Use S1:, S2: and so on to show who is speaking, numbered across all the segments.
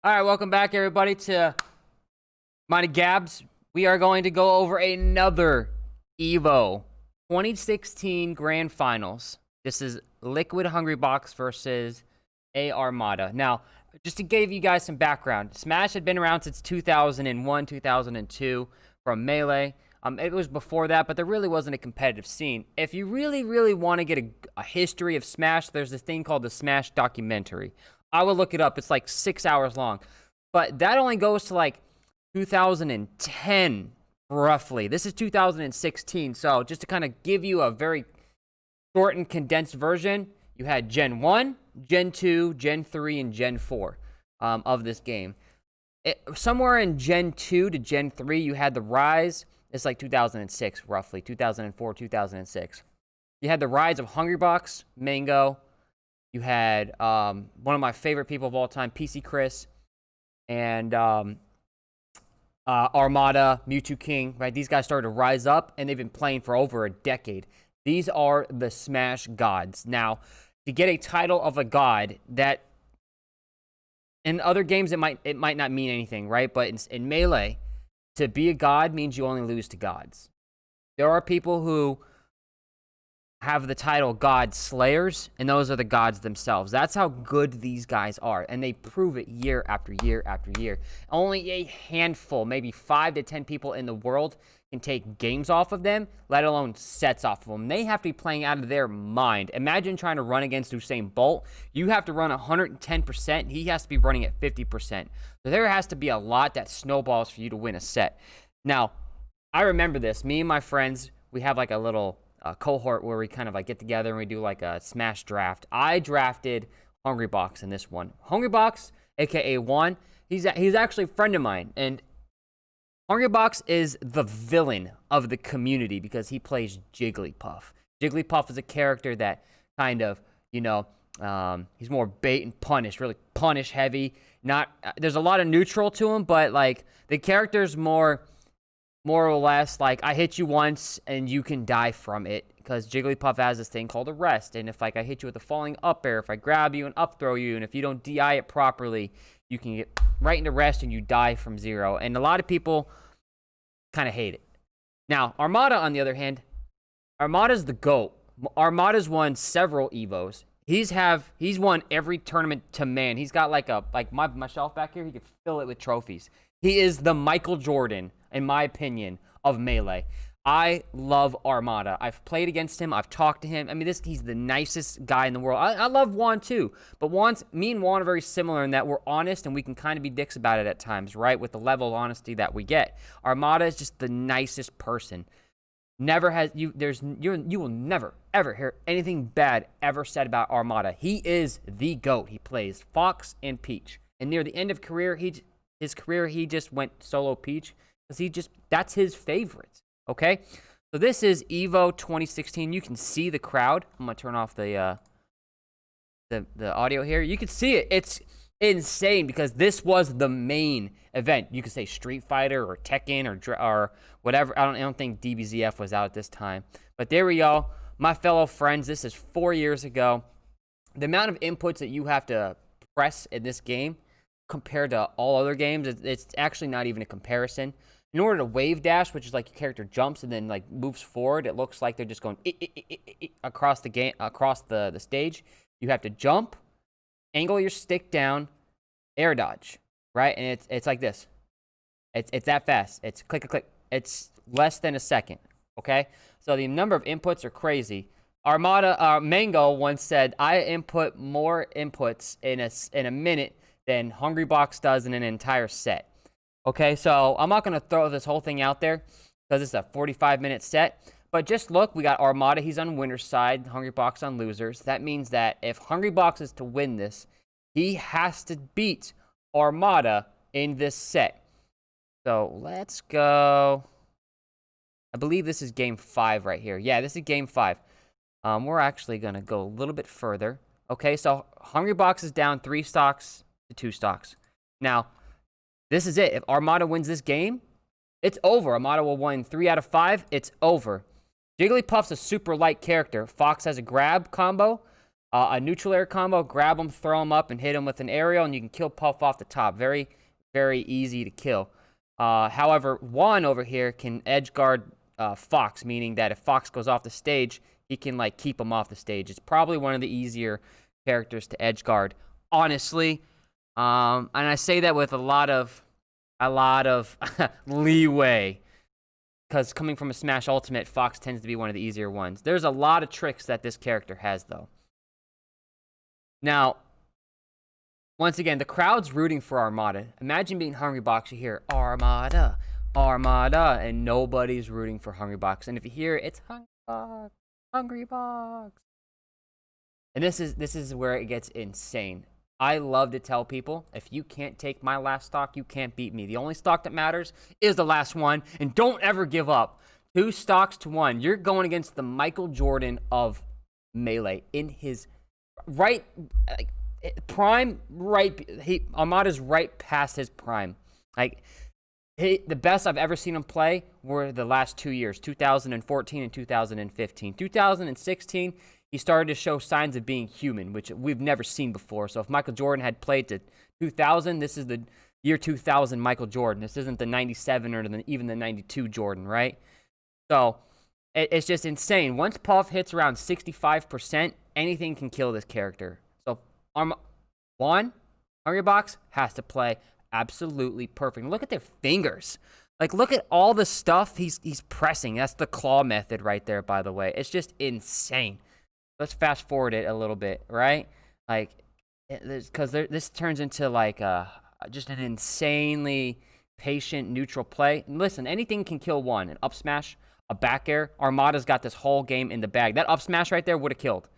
S1: All right, welcome back, everybody, to Mighty Gabs. We are going to go over another Evo 2016 Grand Finals. This is Liquid Hungry Box versus A Armada. Now, just to give you guys some background, Smash had been around since 2001, 2002 from Melee. It was before that, but there really wasn't a competitive scene. If you really want to get a history of Smash, there's this thing called the Smash documentary. I will look it up. It's like 6 hours long. But that only goes to like 2010, roughly. This is 2016. So just to kind of give you a very short and condensed version, you had Gen 1, Gen 2, Gen 3, and Gen 4 of this game. Somewhere in Gen 2 to Gen 3, you had the rise. It's like 2006, roughly. 2004, 2006. You had the rise of Hungrybox, Mango. You had one of my favorite people of all time, PC Chris, and Armada, Mewtwo King, right? These guys started to rise up, and they've been playing for over a decade. These are the Smash gods. Now, to get a title of a god, that in other games it might not mean anything, right? But in Melee, to be a god means you only lose to gods. There are people who have the title God Slayers, and those are the gods themselves. That's how good these guys are, and they prove it year after year after year. Only a handful, maybe 5 to 10 people in the world can take games off of them, let alone sets off of them. They have to be playing out of their mind. Imagine trying to run against Usain Bolt. You have to run 110%. He has to be running at 50%. So there has to be a lot that snowballs for you to win a set. Now, I remember this. Me and my friends, we have like a little cohort where we kind of like get together and we do like a Smash draft. I drafted Hungrybox in this one. Hungrybox, aka Juan, he's actually a friend of mine, and Hungrybox is the villain of the community because he plays Jigglypuff. Jigglypuff is a character that kind of, he's more bait and punish, really punish heavy. There's a lot of neutral to him, but like the character's more or less like, I hit you once and you can die from it, because Jigglypuff has this thing called arrest, and if like I hit you with a falling up air, if I grab you and up throw you, and if you don't DI it properly, you can get right into rest and you die from 0. And a lot of people kind of hate it. Now, Armada, on the other hand, Armada's the GOAT. Armada's won several Evos. He's won every tournament to man. He's got like my shelf back here, he could fill it with trophies. He is the Michael Jordan, in my opinion, of Melee. I love Armada. I've played against him. I've talked to him. I mean, he's the nicest guy in the world. I love Juan too, but me and Juan are very similar in that we're honest and we can kind of be dicks about it at times, right? With the level of honesty that we get. Armada is just the nicest person. You will never ever hear anything bad ever said about Armada. He is the GOAT. He plays Fox and Peach, and near the end of his career, he just went solo Peach because that's his favorite. Okay, so this is Evo 2016. You can see the crowd. I'm gonna turn off the audio here. You can see it. It's insane because this was the main event. You could say Street Fighter or Tekken or whatever. I don't think DBZF was out at this time, but there we go. My fellow friends, this is 4 years ago. The amount of inputs that you have to press in this game compared to all other games, it's actually not even a comparison. In order to wave dash, which is like your character jumps and then like moves forward, it looks like they're just going across the game, across the stage. You have to jump, angle your stick down, air dodge, right? And it's like this. It's that fast. It's click, click, click. It's less than a second. Okay, so the number of inputs are crazy. Mango once said, "I input more inputs in a minute than Hungrybox does in an entire set." Okay, so I'm not going to throw this whole thing out there because it's a 45-minute set. But just look, we got Armada. He's on winner's side, Hungrybox on losers. That means that if Hungrybox is to win this, he has to beat Armada in this set. So let's go. I believe this is game 5 right here. Yeah, this is game 5. We're actually going to go a little bit further. Okay, so Hungrybox is down 3 stocks to 2 stocks. Now, this is it. If Armada wins this game, it's over. Armada will win 3 out of 5. It's over. Jigglypuff's a super light character. Fox has a grab combo. A neutral air combo, grab him, throw him up, and hit him with an aerial, and you can kill Puff off the top. Very, very easy to kill. However, Juan over here can edge guard Fox, meaning that if Fox goes off the stage, he can like keep him off the stage. It's probably one of the easier characters to edge guard, honestly. And I say that with a lot of leeway, because coming from a Smash Ultimate, Fox tends to be one of the easier ones. There's a lot of tricks that this character has, though. Now, once again, the crowd's rooting for Armada. Imagine being Hungrybox, you hear Armada, Armada, and nobody's rooting for Hungrybox. And if you hear it's Hungrybox, Hungrybox. And this is where it gets insane. I love to tell people, if you can't take my last stock, you can't beat me. The only stock that matters is the last one, and don't ever give up. 2 stocks to 1. You're going against the Michael Jordan of Melee in his right prime. Armada's right past his prime. Like the best I've ever seen him play were the last 2 years, 2014 and 2015. 2016, he started to show signs of being human, which we've never seen before. So if Michael Jordan had played to 2000, this is the year 2000 Michael Jordan. This isn't the 97 or even the 92 Jordan, right? So it's just insane. Once Puff hits around 65%, anything can kill this character. So Juan, Hungrybox, has to play absolutely perfect. Look at their fingers. Like, look at all the stuff he's pressing. That's the claw method right there, by the way. It's just insane. Let's fast forward it a little bit, right? Like, because this turns into like just an insanely patient, neutral play. And listen, anything can kill one. An up smash, a back air. Armada's got this whole game in the bag. That up smash right there would have killed.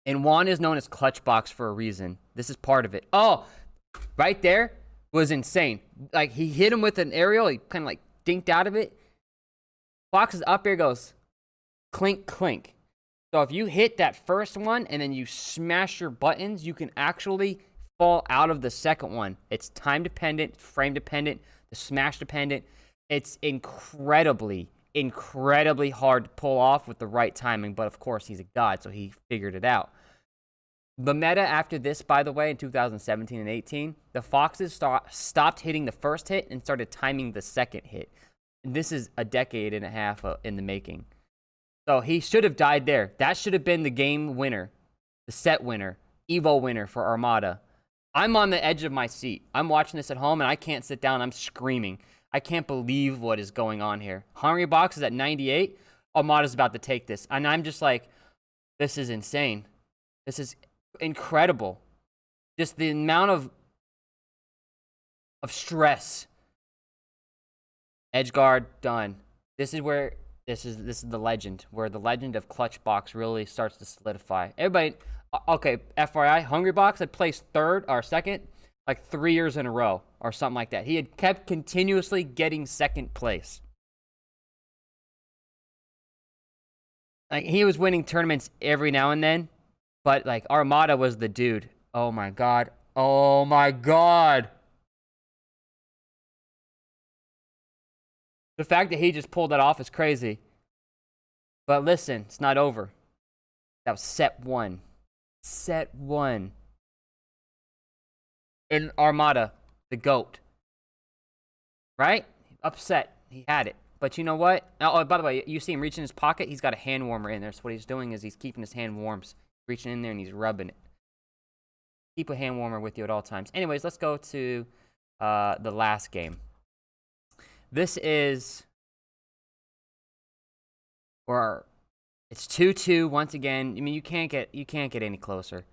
S1: And Juan is known as Clutchbox for a reason. This is part of it. Oh, right there was insane. Like, he hit him with an aerial. He kind of like dinked out of it. Fox's up air goes clink, clink. So if you hit that first one and then you smash your buttons, you can actually fall out of the second one. It's time dependent, frame dependent, the smash dependent. It's incredibly hard to pull off with the right timing, but of course he's a god, so he figured it out. The meta after this, by the way, in 2017 and 18, the Foxes stopped hitting the first hit and started timing the second hit. And this is a decade and a half in the making. So he should have died there. That should have been the game winner, the set winner, Evo winner for Armada. I'm on the edge of my seat. I'm watching this at home, and I can't sit down. I'm screaming. I can't believe what is going on here. Hungrybox is at 98. Armada's about to take this. And I'm just like, this is insane. This is incredible. Just the amount of stress. Edge guard, done. This is where... This is the legend, where the legend of Clutchbox really starts to solidify. Everybody, okay, FYI, Hungrybox had placed third or second like 3 years in a row or something like that. He had kept continuously getting second place. Like, he was winning tournaments every now and then, but like Armada was the dude. Oh my god. Oh my god. The fact that he just pulled that off is crazy. But listen, it's not over. That was set 1. Set 1. In Armada, the GOAT. Right? Upset. He had it. But you know what? Oh, by the way, you see him reaching his pocket? He's got a hand warmer in there. So what he's doing is he's keeping his hand warm. Reaching in there and he's rubbing it. Keep a hand warmer with you at all times. Anyways, let's go to the last game. This is, or it's 2-2 once again. I mean, you can't get any closer.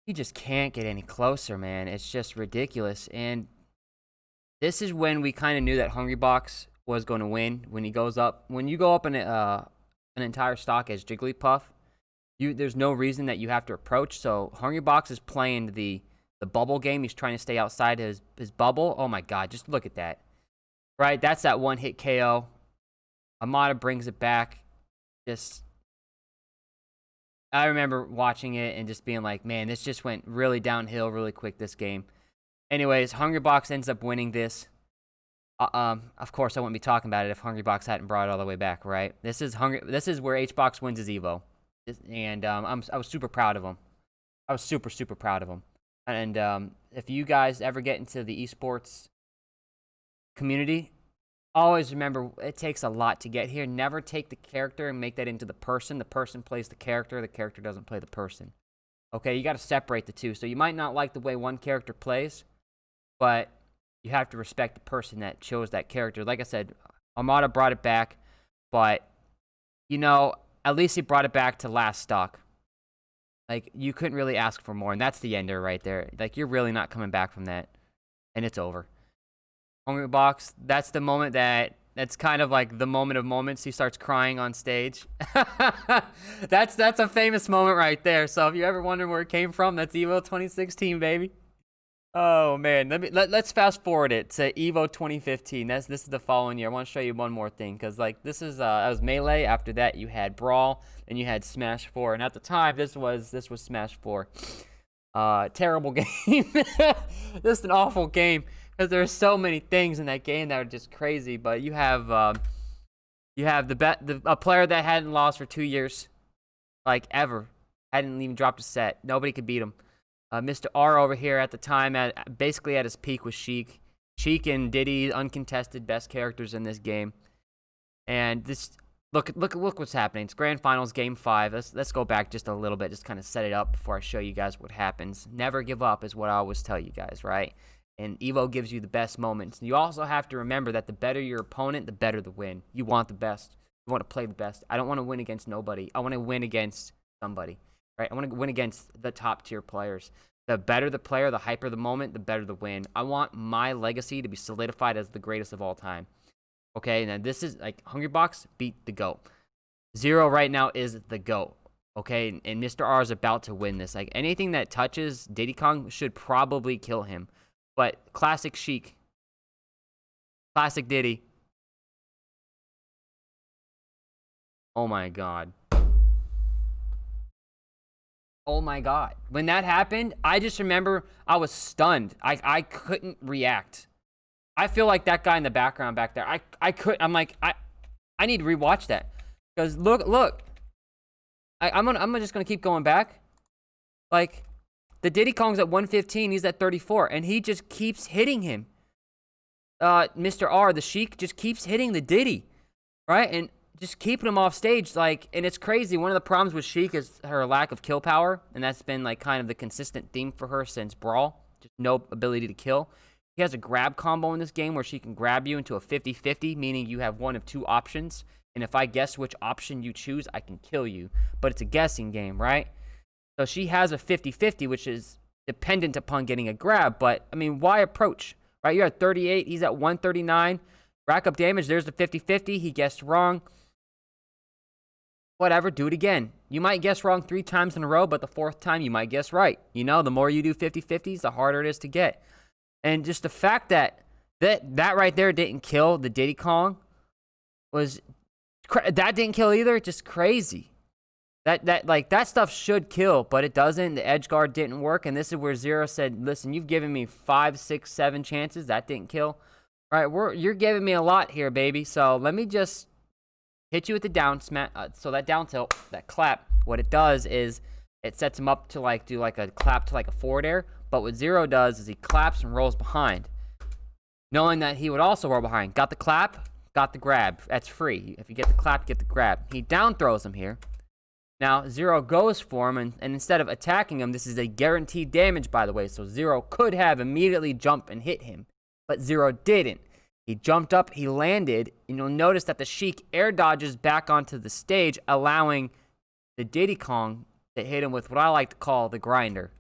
S1: You just can't get any closer, man. It's just ridiculous. And this is when we kind of knew that Hungrybox was going to win. When you go up in an entire stock as Jigglypuff, there's no reason that you have to approach. So Hungrybox is playing the bubble game. He's trying to stay outside his bubble. Oh my god, just look at that. Right, that's that one-hit KO. Armada brings it back. I remember watching it and just being like, man, this just went really downhill really quick, this game. Anyways, Hungrybox ends up winning this. Of course, I wouldn't be talking about it if Hungrybox hadn't brought it all the way back, right? This is where HBox wins his Evo. And I was super proud of him. I was super, super proud of him. And if you guys ever get into the esports community, always remember it takes a lot to get here. Never take the character and make that into the person. The person plays the character doesn't play the person. Okay, you got to separate the two. So you might not like the way one character plays, but you have to respect the person that chose that character. Like I said, Armada brought it back, but, you know, at least he brought it back to last stock. Like, you couldn't really ask for more, and that's the ender right there. Like, you're really not coming back from that, and it's over. Hungry Box, that's the moment that's kind of like the moment of moments. He starts crying on stage. That's a famous moment right there. So if you ever wonder where it came from, that's Evo 2016, baby. Oh man, let's fast forward it to Evo 2015. This is the following year. I want to show you one more thing because like this is that was Melee. After that, you had Brawl, and you had Smash 4. And at the time, this was Smash 4. Terrible game. Just an awful game because there's so many things in that game that are just crazy. But you have a player that hadn't lost for 2 years, like ever, hadn't even dropped a set. Nobody could beat him. Mr. R over here at the time, basically at his peak, was Sheik. Sheik and Diddy, uncontested best characters in this game. And this, look what's happening. It's Grand Finals, Game 5. Let's go back just a little bit, just kind of set it up before I show you guys what happens. Never give up is what I always tell you guys, right? And Evo gives you the best moments. You also have to remember that the better your opponent, the better the win. You want the best. You want to play the best. I don't want to win against nobody. I want to win against somebody. Right? I want to win against the top tier players. The better the player, the hyper the moment, the better the win. I want my legacy to be solidified as the greatest of all time. Okay, now this is like Hungry Box beat the GOAT. Zero right now is the GOAT. Okay, and Mr. R is about to win this. Like anything that touches Diddy Kong should probably kill him. But classic Sheik, classic Diddy. Oh my god. Oh my god. When that happened, I just remember I was stunned. I couldn't react. I feel like that guy in the background back there. I'm like, I need to rewatch that. Because look. I'm just gonna keep going back. Like, the Diddy Kong's at 115, he's at 34, and he just keeps hitting him. Mr. R, the Sheik, just keeps hitting the Diddy. Right? And just keeping him off stage, like, and it's crazy. One of the problems with Sheik is her lack of kill power, and that's been like kind of the consistent theme for her since Brawl. Just no ability to kill. He has a grab combo in this game where she can grab you into a 50-50, meaning you have one of two options, and if I guess which option you choose, I can kill you. But it's a guessing game, right? So she has a 50-50, which is dependent upon getting a grab, but I mean, why approach? Right? You're at 38, he's at 139. Rack up damage, there's the 50-50. He guessed wrong. Whatever, do it again. You might guess wrong 3 times in a row, but the 4th time you might guess right. You know, the more you do 50-50s, the harder it is to get. And just the fact that right there didn't kill the Diddy Kong that didn't kill either. Just crazy. That stuff should kill, but it doesn't. The edge guard didn't work, and this is where Zero said, "Listen, you've given me 5, 6, 7 chances. That didn't kill. All right, you're giving me a lot here, baby. So let me just hit you with the down smash." So that down tilt, that clap, what it does is it sets him up to like do like a clap to like a forward air. But what Zero does is he claps and rolls behind, knowing that he would also roll behind. Got the clap, got the grab. That's free. If you get the clap, get the grab. He down throws him here. Now, Zero goes for him, and instead of attacking him, this is a guaranteed damage, by the way, so Zero could have immediately jumped and hit him, but Zero didn't. He jumped up, he landed, and you'll notice that the Sheik air dodges back onto the stage, allowing the Diddy Kong to hit him with what I like to call the grinder.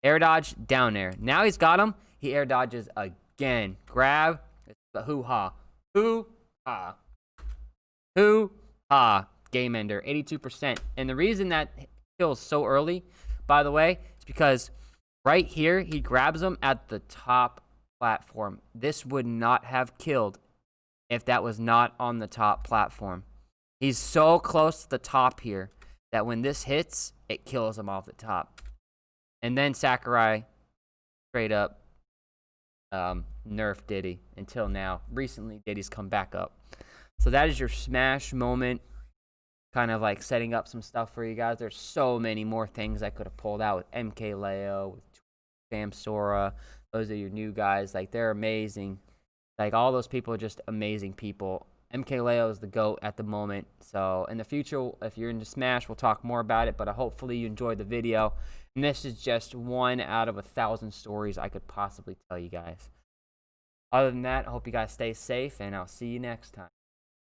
S1: Air dodge, down air. Now he's got him, he air dodges again. Grab, it's the hoo-ha. Hoo-ha. Hoo-ha. Game ender, 82%. And the reason that kills so early, by the way, is because right here, he grabs him at the top platform. This would not have killed if that was not on the top platform. He's so close to the top here that when this hits, it kills him off the top. And then Sakurai straight up nerfed Diddy until now. Recently, Diddy's come back up. So that is your Smash moment. kind of like setting up some stuff for you guys. There's so many more things I could have pulled out with MKLeo, with Sam Sora. Those are your new guys. Like, they're amazing. Like, all those people are just amazing people. MKLeo is the GOAT at the moment. So, in the future, if you're into Smash, we'll talk more about it. But hopefully you enjoyed the video. And this is just one out of 1,000 stories I could possibly tell you guys. Other than that, I hope you guys stay safe, and I'll see you next time.